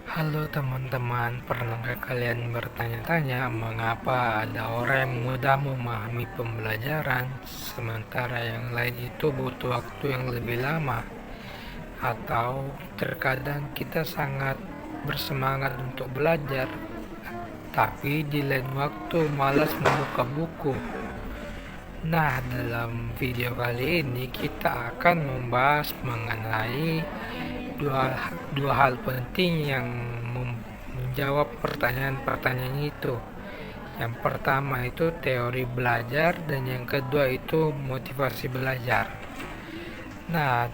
Halo teman-teman, pernahkah kalian bertanya-tanya mengapa ada orang yang mudah memahami pembelajaran, sementara yang lain itu butuh waktu yang lebih lama? Atau terkadang kita sangat bersemangat untuk belajar, tapi di lain waktu malas membuka buku? Nah, dalam video kali ini kita akan membahas mengenai dua, dua hal penting yang menjawab pertanyaan-pertanyaan itu. Yang pertama itu teori belajar dan yang kedua itu motivasi belajar. Nah,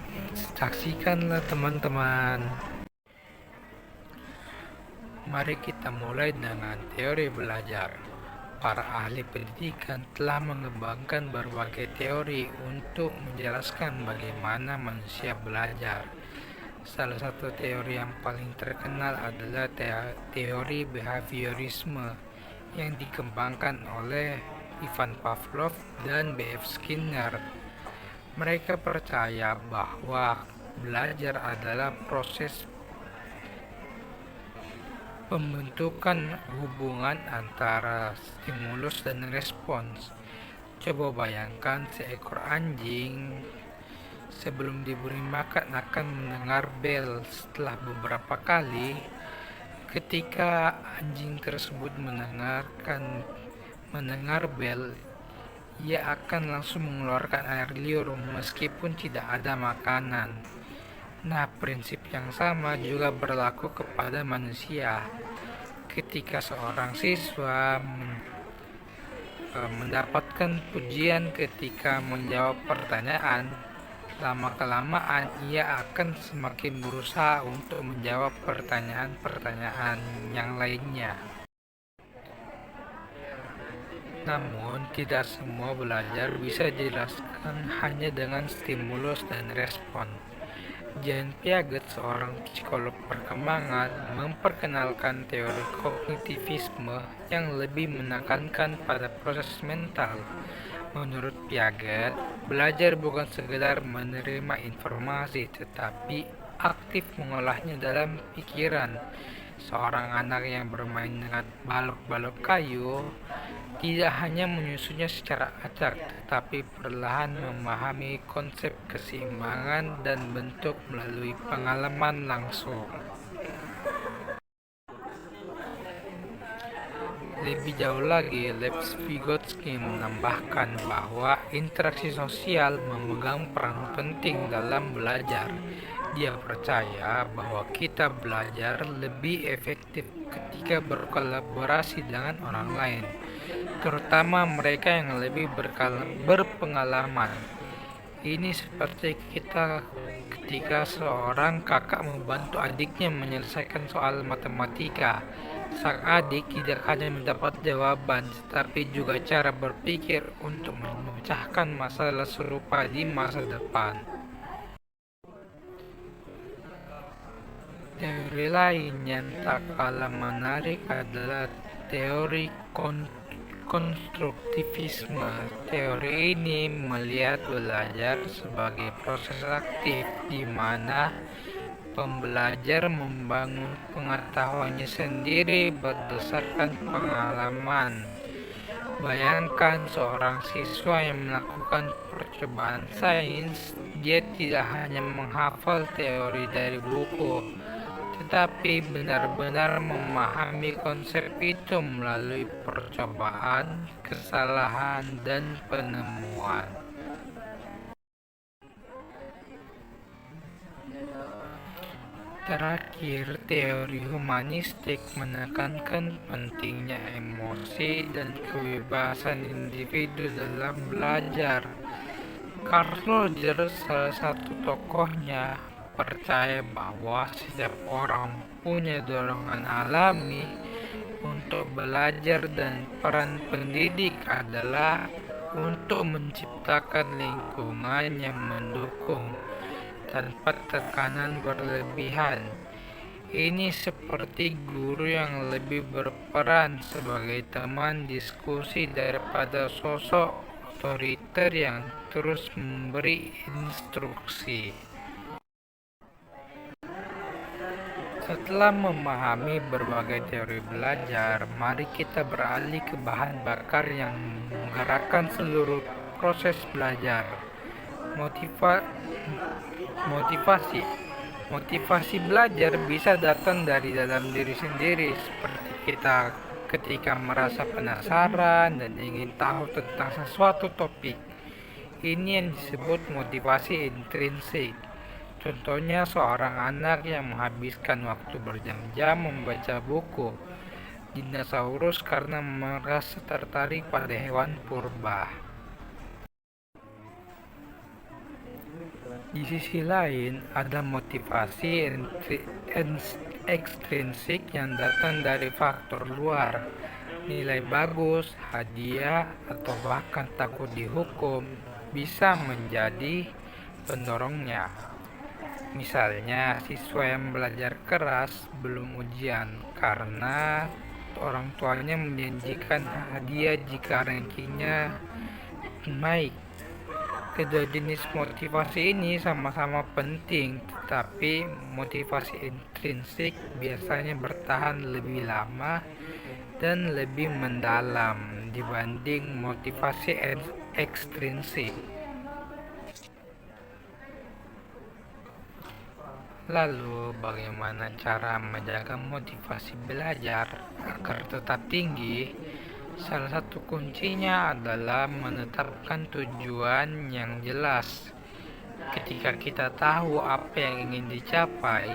saksikanlah teman-teman. Mari kita mulai dengan teori belajar. Para ahli pendidikan telah mengembangkan berbagai teori untuk menjelaskan bagaimana manusia belajar. Salah satu teori yang paling terkenal adalah teori behaviorisme yang dikembangkan oleh Ivan Pavlov dan B.F. Skinner. Mereka percaya bahwa belajar adalah proses pembentukan hubungan antara stimulus dan respons. Coba bayangkan seekor anjing sebelum diberi makan akan mendengar bel. Setelah beberapa kali, ketika anjing tersebut mendengar bel, ia akan langsung mengeluarkan air liur meskipun tidak ada makanan. Nah, prinsip yang sama juga berlaku kepada manusia. Ketika seorang siswa mendapatkan pujian ketika menjawab pertanyaan, lama-kelamaan ia akan semakin berusaha untuk menjawab pertanyaan-pertanyaan yang lainnya. Namun, tidak semua belajar bisa dijelaskan hanya dengan stimulus dan respon. Jean Piaget, seorang psikolog perkembangan, memperkenalkan teori kognitivisme yang lebih menekankan pada proses mental. Menurut Piaget, belajar bukan sekedar menerima informasi, tetapi aktif mengolahnya dalam pikiran. Seorang anak yang bermain dengan balok-balok kayu tidak hanya menyusunnya secara acak, tetapi perlahan memahami konsep keseimbangan dan bentuk melalui pengalaman langsung. Lebih jauh lagi, Lev Vygotsky menambahkan bahwa interaksi sosial memegang peran penting dalam belajar. Dia percaya bahwa kita belajar lebih efektif ketika berkolaborasi dengan orang lain, terutama mereka yang lebih berpengalaman. Ini seperti ketika seorang kakak membantu adiknya menyelesaikan soal matematika. Sang adik tidak hanya mendapat jawaban, tetapi juga cara berpikir untuk memecahkan masalah serupa di masa depan. Teori lain yang tak kalah menarik adalah teori konstruktivisme. Teori ini melihat belajar sebagai proses aktif di mana pembelajar membangun pengetahuannya sendiri berdasarkan pengalaman. Bayangkan seorang siswa yang melakukan percobaan sains. Dia tidak hanya menghafal teori dari buku, tetapi benar-benar memahami konsep itu melalui percobaan, kesalahan, dan penemuan. Terakhir, teori humanistik menekankan pentingnya emosi dan kebebasan individu dalam belajar. Carl Rogers, salah satu tokohnya, percaya bahwa setiap orang punya dorongan alami untuk belajar dan peran pendidik adalah untuk menciptakan lingkungan yang mendukung tanpa tekanan berlebihan. Ini seperti guru yang lebih berperan sebagai teman diskusi daripada sosok otoriter yang terus memberi instruksi. Setelah memahami berbagai teori belajar, mari kita beralih ke bahan bakar yang menggerakkan seluruh proses belajar. Motiva- Motivasi Motivasi belajar bisa datang dari dalam diri sendiri, seperti kita ketika merasa penasaran dan ingin tahu tentang sesuatu topik. Ini yang disebut motivasi intrinsik. Contohnya seorang anak yang menghabiskan waktu berjam-jam membaca buku dinosaurus karena merasa tertarik pada hewan purba. Di sisi lain, ada motivasi ekstrinsik yang datang dari faktor luar. Nilai bagus, hadiah, atau bahkan takut dihukum bisa menjadi pendorongnya. Misalnya, siswa yang belajar keras belum ujian karena orang tuanya menjanjikan hadiah jika rankingnya naik. Kedua jenis motivasi ini sama-sama penting, tetapi motivasi intrinsik biasanya bertahan lebih lama dan lebih mendalam dibanding motivasi ekstrinsik. Lalu, bagaimana cara menjaga motivasi belajar agar tetap tinggi? Salah satu kuncinya adalah menetapkan tujuan yang jelas. Ketika kita tahu apa yang ingin dicapai,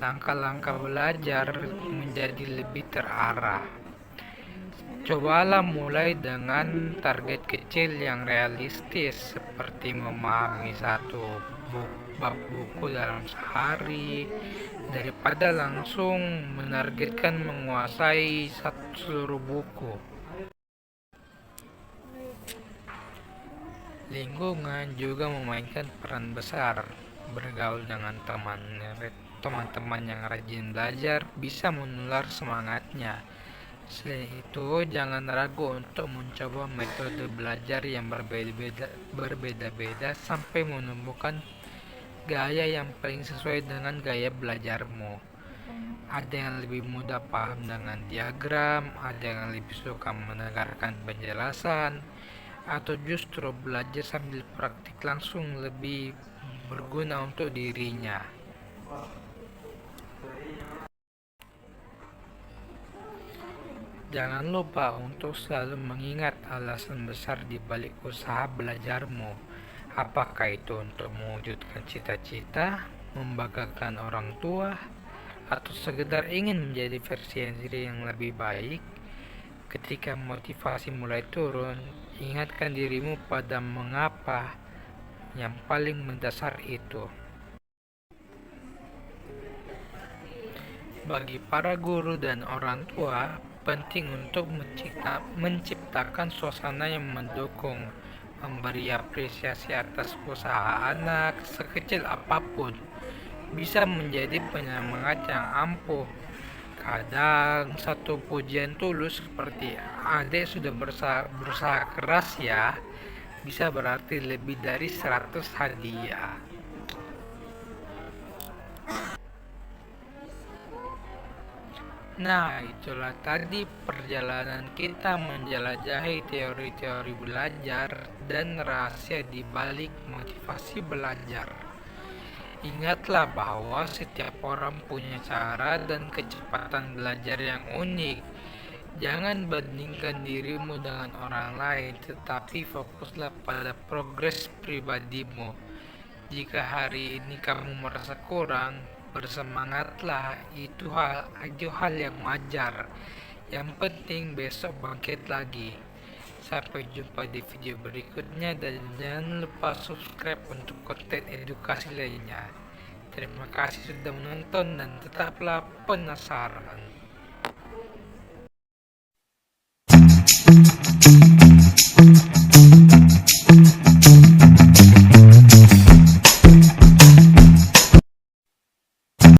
langkah-langkah belajar menjadi lebih terarah. Cobalah mulai dengan target kecil yang realistis, seperti memahami satu bab buku dalam sehari, daripada langsung menargetkan menguasai seluruh buku. Lingkungan juga memainkan peran besar. Bergaul dengan teman-teman yang rajin belajar bisa menular semangatnya. Selain itu, jangan ragu untuk mencoba metode belajar yang berbeda-beda sampai menemukan gaya yang paling sesuai dengan gaya belajarmu. Ada yang lebih mudah paham dengan diagram, ada yang lebih suka mendengarkan penjelasan, atau justru belajar sambil praktik langsung lebih berguna untuk dirinya. Jangan lupa untuk selalu mengingat alasan besar di balik usaha belajarmu. Apakah itu untuk mewujudkan cita-cita, membanggakan orang tua, atau sekedar ingin menjadi versi diri yang lebih baik? Ketika motivasi mulai turun, ingatkan dirimu pada mengapa yang paling mendasar itu. Bagi para guru dan orang tua, penting untuk menciptakan suasana yang mendukung, memberi apresiasi atas usaha anak sekecil apapun, bisa menjadi penyemangat yang ampuh. Kadang satu pujian tulus seperti "Adek sudah berusaha keras ya" bisa berarti lebih dari 100 hadiah. Nah, itulah tadi perjalanan kita menjelajahi teori-teori belajar dan rahasia di balik motivasi belajar. Ingatlah bahwa setiap orang punya cara dan kecepatan belajar yang unik. Jangan bandingkan dirimu dengan orang lain, tetapi fokuslah pada progres pribadimu. Jika hari ini kamu merasa kurang, bersemangatlah. Itu hal yang wajar. Yang penting besok bangkit lagi. Sampai jumpa di video berikutnya dan jangan lupa subscribe untuk konten edukasi lainnya. Terima kasih sudah menonton dan tetaplah penasaran.